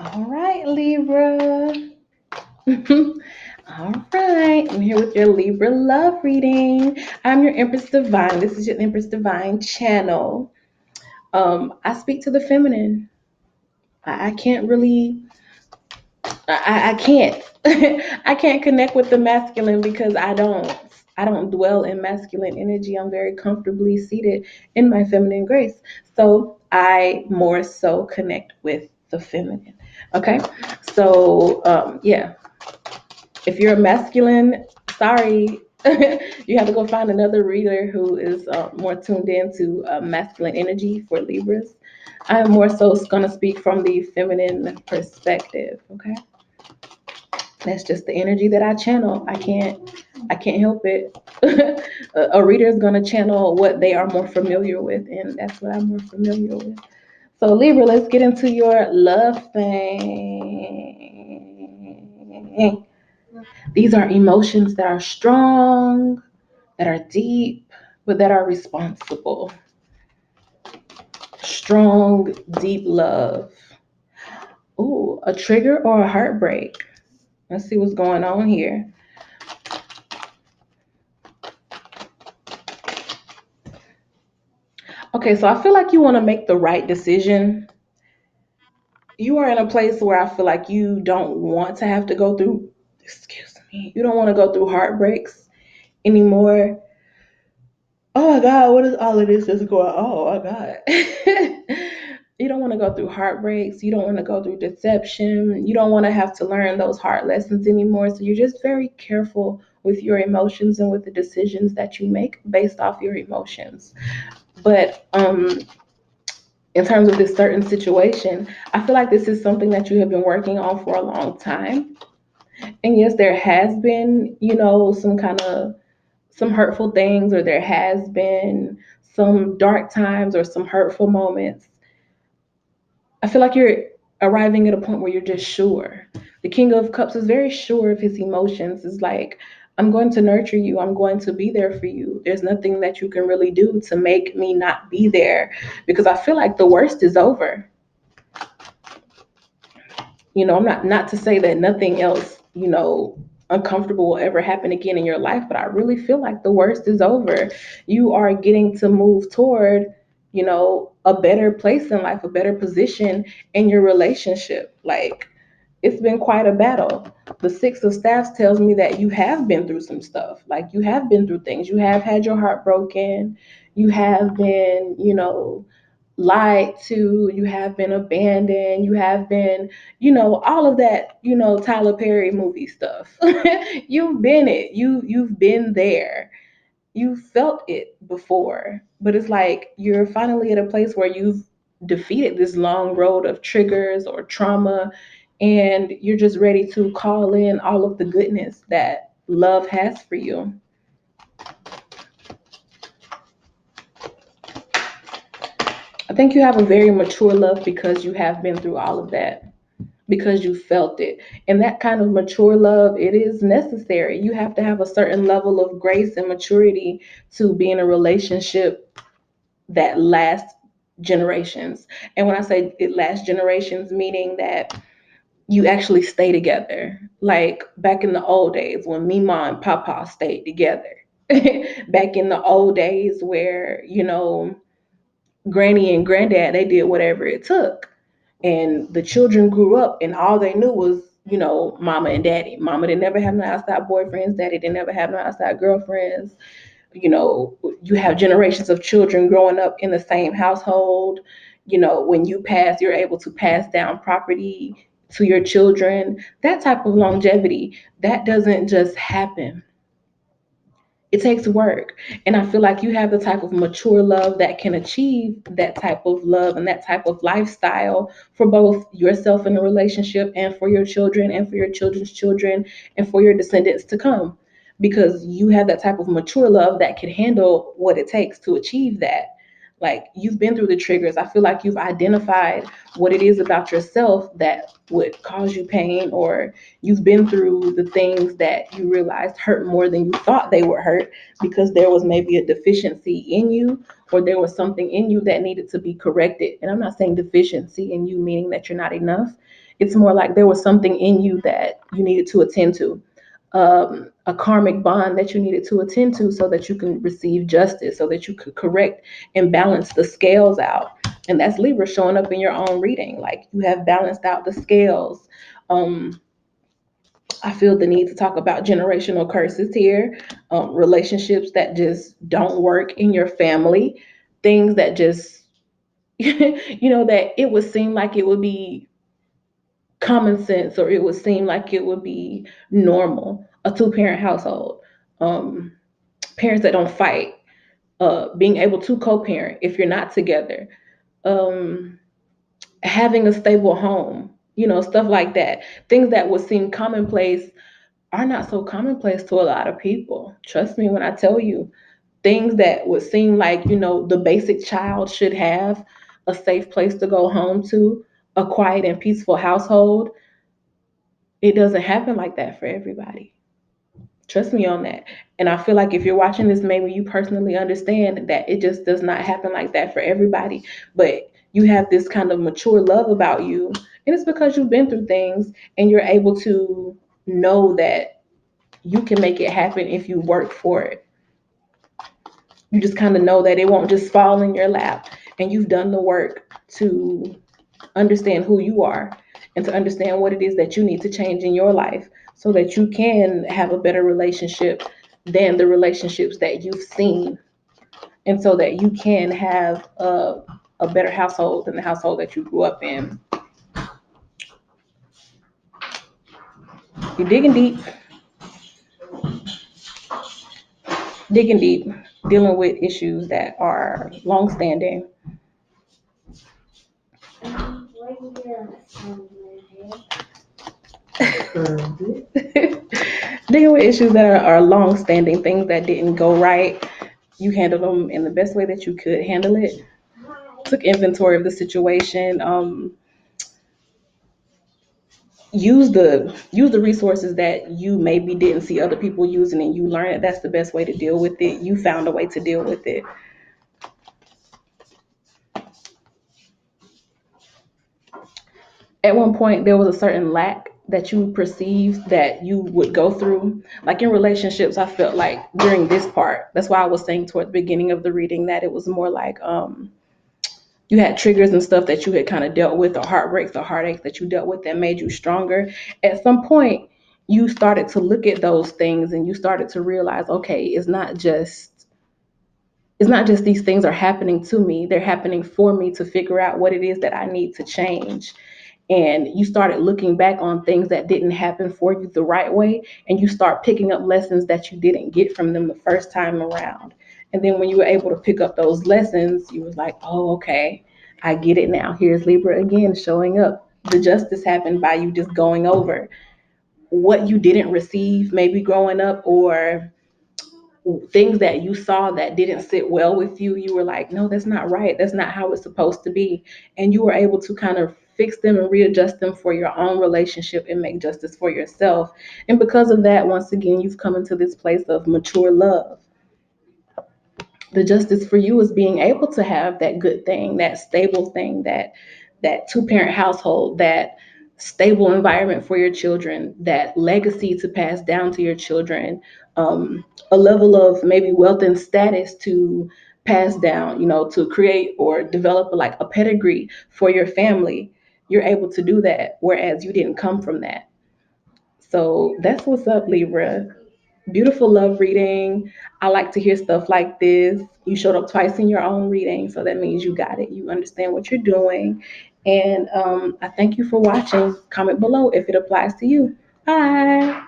All right, Libra. All right, I'm here with your Libra love reading. I'm your Empress Divine. This is your Empress Divine Channel. I speak to the feminine. I can't really, I can't, I can't connect with the masculine because I don't dwell in masculine energy. I'm very comfortably seated in my feminine grace. So I more so connect with the feminine. Okay, so yeah, if you're a masculine, sorry, you have to go find another reader who is more tuned in to masculine energy for Libras. I'm more so going to speak from the feminine perspective. Okay, that's just the energy that I channel. I can't help it. A reader is going to channel what they are more familiar with, and that's what I'm more familiar with. So Libra, let's get into your love thing. These are emotions that are strong, that are deep, but that are responsible. Strong, deep love. Ooh, a trigger or a heartbreak. Let's see what's going on here. Okay, so I feel like you want to make the right decision. You are in a place where I feel like you don't want to have to go through, excuse me, you don't want to go through heartbreaks anymore. Oh my God, what is all of this is going on? Oh my God. You don't want to go through heartbreaks. You don't want to go through deception. You don't want to have to learn those hard lessons anymore. So you're just very careful with your emotions and with the decisions that you make based off your emotions. But in terms of this certain situation, I feel like this is something that you have been working on for a long time. And yes, there has been, some kind of some hurtful things, or there has been some dark times or some hurtful moments. I feel like you're arriving at a point where you're just sure. The King of Cups is very sure of his emotions. It's like, I'm going to nurture you. I'm going to be there for you. There's nothing that you can really do to make me not be there, because I feel like the worst is over. I'm not to say that nothing else, uncomfortable will ever happen again in your life, but I really feel like the worst is over. You are getting to move toward, a better place in life, a better position in your relationship. Like, it's been quite a battle. The Six of Staffs tells me that you have been through some stuff. Like, you have been through things. You have had your heart broken. You have been, lied to, you have been abandoned, you have been, all of that, Tyler Perry movie stuff. You've been it. You've been there. You felt it before. But it's like you're finally at a place where you've defeated this long road of triggers or trauma, and you're just ready to call in all of the goodness that love has for you. I think you have a very mature love because you have been through all of that, because you felt it. And that kind of mature love, it is necessary. You have to have a certain level of grace and maturity to be in a relationship that lasts generations. And when I say it lasts generations, meaning that you actually stay together. Like back in the old days when Mima and Papa stayed together. Back in the old days where, Granny and Granddad, they did whatever it took, and the children grew up and all they knew was, mama and daddy. Mama didn't never have no outside boyfriends, daddy didn't never have no outside girlfriends. You have generations of children growing up in the same household. When you pass, you're able to pass down property to your children. That type of longevity, that doesn't just happen. It takes work. And I feel like you have the type of mature love that can achieve that type of love and that type of lifestyle for both yourself in a relationship and for your children and for your children's children and for your descendants to come, because you have that type of mature love that can handle what it takes to achieve that. Like, you've been through the triggers. I feel like you've identified what it is about yourself that would cause you pain, or you've been through the things that you realized hurt more than you thought they would hurt, because there was maybe a deficiency in you, or there was something in you that needed to be corrected. And I'm not saying deficiency in you meaning that you're not enough. It's more like there was something in you that you needed to attend to, a karmic bond that you needed to attend to so that you can receive justice, so that you could correct and balance the scales out. And that's Libra showing up in your own reading. Like you have balanced out the scales. Um, I feel the need to talk about generational curses here, relationships that just don't work in your family, things that just, that it would seem like it would be common sense, or it would seem like it would be normal, a two-parent household, um, parents that don't fight, being able to co-parent if you're not together, um, having a stable home, stuff like that. Things that would seem commonplace are not so commonplace to a lot of people. Trust me when I tell you, things that would seem like, the basic child should have, a safe place to go home to, a quiet and peaceful household. It doesn't happen like that for everybody. Trust me on that. And I feel like if you're watching this, maybe you personally understand that it just does not happen like that for everybody. But you have this kind of mature love about you. And it's because you've been through things and you're able to know that you can make it happen if you work for it. You just kind of know that it won't just fall in your lap, and you've done the work to understand who you are and to understand what it is that you need to change in your life so that you can have a better relationship than the relationships that you've seen, and so that you can have a better household than the household that you grew up in. You're digging deep, dealing with issues that are long standing. Dealing with issues that are long standing, things that didn't go right. You handled them in the best way that you could handle it. Took inventory of the situation. Use the resources that you maybe didn't see other people using, and you learned that that's the best way to deal with it. You found a way to deal with it. At one point there was a certain lack that you perceived that you would go through, like in relationships. I felt like during this part, that's why I was saying toward the beginning of the reading that it was more like, you had triggers and stuff that you had kind of dealt with, or heartbreaks or heartaches that you dealt with that made you stronger. At some point you started to look at those things and you started to realize, okay, it's not just these things are happening to me, they're happening for me to figure out what it is that I need to change. And you started looking back on things that didn't happen for you the right way, and you start picking up lessons that you didn't get from them the first time around. And then when you were able to pick up those lessons, you was like, oh, okay, I get it now. Here's Libra again showing up. The justice happened by you just going over what you didn't receive maybe growing up, or things that you saw that didn't sit well with you. You were like, no, that's not right, that's not how it's supposed to be. And you were able to kind of fix them and readjust them for your own relationship and make justice for yourself. And because of that, once again, you've come into this place of mature love. The justice for you is being able to have that good thing, that stable thing, that two-parent household, that stable environment for your children, that legacy to pass down to your children, a level of maybe wealth and status to pass down, to create or develop like a pedigree for your family. You're able to do that, whereas you didn't come from that. So that's what's up, Libra. Beautiful love reading. I like to hear stuff like this. You showed up twice in your own reading, so that means you got it. You understand what you're doing. And I thank you for watching. Comment below if it applies to you. Bye.